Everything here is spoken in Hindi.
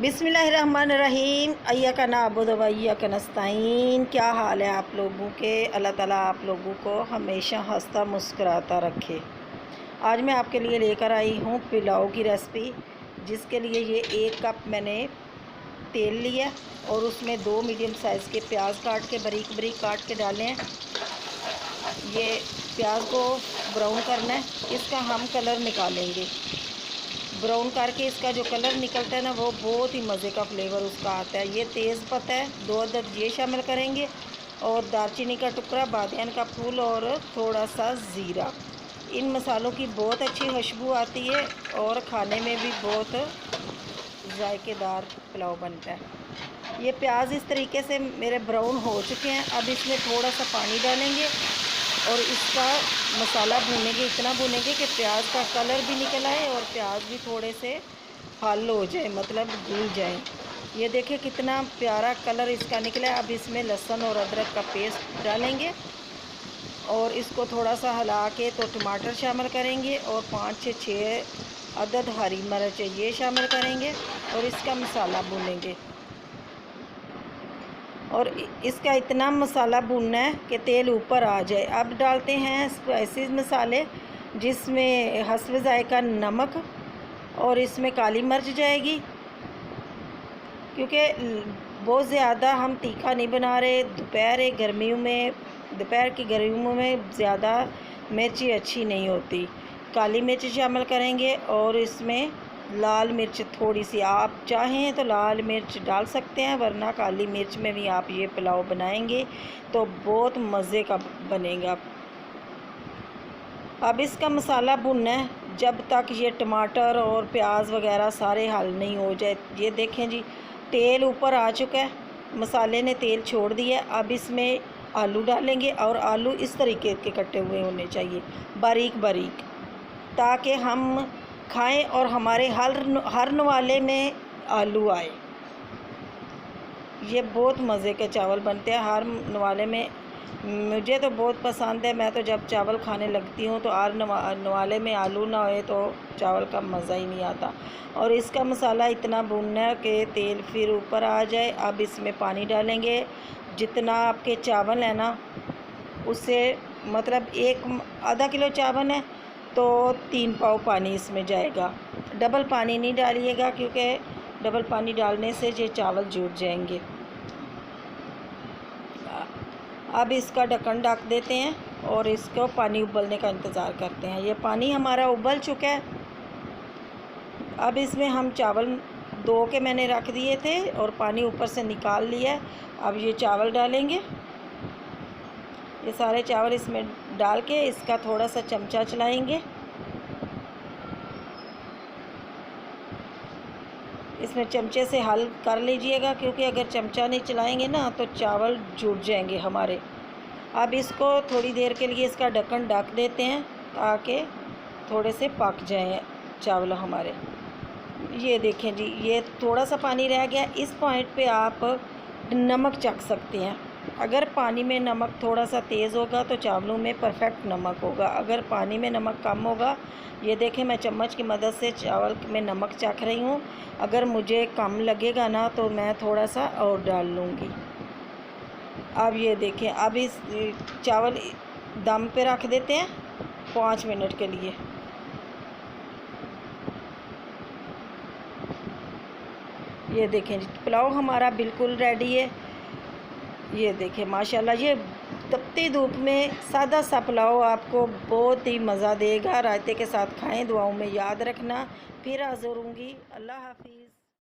बिस्मिल्लाहिर्रहमानिर्रहीम। अय्या का नाबुद व अय्या का नस्तईन। क्या हाल है आप लोगों के? अल्लाह ताला आप लोगों को हमेशा हंसता मुस्कुराता रखे। आज मैं आपके लिए लेकर आई हूँ पुलाव की रेसिपी, जिसके लिए ये 1 कप मैंने तेल लिया और उसमें 2 मीडियम साइज़ के प्याज काट के बारीक बारीक काट के डाले हैं। ये प्याज को ब्राउन करना है, इसका हम कलर निकालेंगे। ब्राउन करके इसका जो कलर निकलता है ना, वो बहुत ही मज़े का फ्लेवर उसका आता है। ये तेज़ पत्ता है, 2 अदद ये शामिल करेंगे और दालचीनी का टुकड़ा, बादियान का फूल और थोड़ा सा ज़ीरा। इन मसालों की बहुत अच्छी खुशबू आती है और खाने में भी बहुत जायकेदार पुलाव बनता है। ये प्याज इस तरीके से मेरे ब्राउन हो चुके हैं। अब इसमें थोड़ा सा पानी डालेंगे और इसका मसाला भूनेंगे, इतना भूनेंगे कि प्याज का कलर भी निकल आए और प्याज भी थोड़े से हल हो जाए, मतलब भून जाए। ये देखिए कितना प्यारा कलर इसका निकला है। अब इसमें लहसुन और अदरक का पेस्ट डालेंगे और इसको थोड़ा सा हिला के तो टमाटर शामिल करेंगे और 5 से 6 अदद हरी मिर्च ये शामिल करेंगे और इसका मसाला भूनेंगे। और इसका इतना मसाला भूनना है कि तेल ऊपर आ जाए। अब डालते हैं स्पाइसेस मसाले, जिसमें हस्ब जायका नमक और इसमें काली मिर्च जाएगी, क्योंकि बहुत ज़्यादा हम तीखा नहीं बना रहे। दोपहर की गर्मियों में ज़्यादा मिर्ची अच्छी नहीं होती। काली मिर्च शामिल करेंगे और इसमें लाल मिर्च थोड़ी सी, आप चाहें तो लाल मिर्च डाल सकते हैं, वरना काली मिर्च में भी आप ये पुलाव बनाएंगे तो बहुत मज़े का बनेगा। अब इसका मसाला भुनना है जब तक ये टमाटर और प्याज वगैरह सारे हल नहीं हो जाए। ये देखें जी, तेल ऊपर आ चुका है, मसाले ने तेल छोड़ दिया। अब इसमें आलू डालेंगे और आलू इस तरीके के कटे हुए होने चाहिए, बारीक बारीक, ताकि हम खाएं और हमारे हर नवाले में आलू आए। ये बहुत मज़े के चावल बनते हैं हर नवाले में। मुझे तो बहुत पसंद है। मैं तो जब चावल खाने लगती हूँ तो हर नवाले में आलू ना होए तो चावल का मज़ा ही नहीं आता। और इसका मसाला इतना भूनना है कि तेल फिर ऊपर आ जाए। अब इसमें पानी डालेंगे, जितना आपके चावल है ना उससे, मतलब आधा किलो चावल है तो 3 पाव पानी इसमें जाएगा। डबल पानी नहीं डालिएगा, क्योंकि डबल पानी डालने से ये चावल जुट जाएंगे। अब इसका ढक्कन ढक देते हैं और इसको पानी उबलने का इंतज़ार करते हैं। ये पानी हमारा उबल चुका है। अब इसमें हम चावल 2 के मैंने रख दिए थे और पानी ऊपर से निकाल लिया है। अब ये चावल डालेंगे, ये सारे चावल इसमें डाल के इसका थोड़ा सा चमचा चलाएंगे। इसमें चमचे से हल कर लीजिएगा, क्योंकि अगर चमचा नहीं चलाएंगे ना तो चावल जुट जाएंगे हमारे। अब इसको थोड़ी देर के लिए इसका ढक्कन ढक देते हैं ताकि थोड़े से पक जाएं चावल हमारे। ये देखें जी, ये थोड़ा सा पानी रह गया। इस पॉइंट पे आप नमक चख सकते हैं। अगर पानी में नमक थोड़ा सा तेज़ होगा तो चावलों में परफेक्ट नमक होगा। अगर पानी में नमक कम होगा, ये देखें मैं चम्मच की मदद से चावल में नमक चख रही हूँ। अगर मुझे कम लगेगा ना तो मैं थोड़ा सा और डाल लूँगी। अब ये देखें, अब इस चावल दम पे रख देते हैं 5 मिनट के लिए। ये देखें जी, पुलाव हमारा बिल्कुल रेडी है। ये देखें माशाल्लाह, ये तपती धूप में सादा सा पुलाव आपको बहुत ही मज़ा देगा। रायते के साथ खाएं। दुआओं में याद रखना। फिर हाज़िर होंगी। अल्लाह हाफिज़।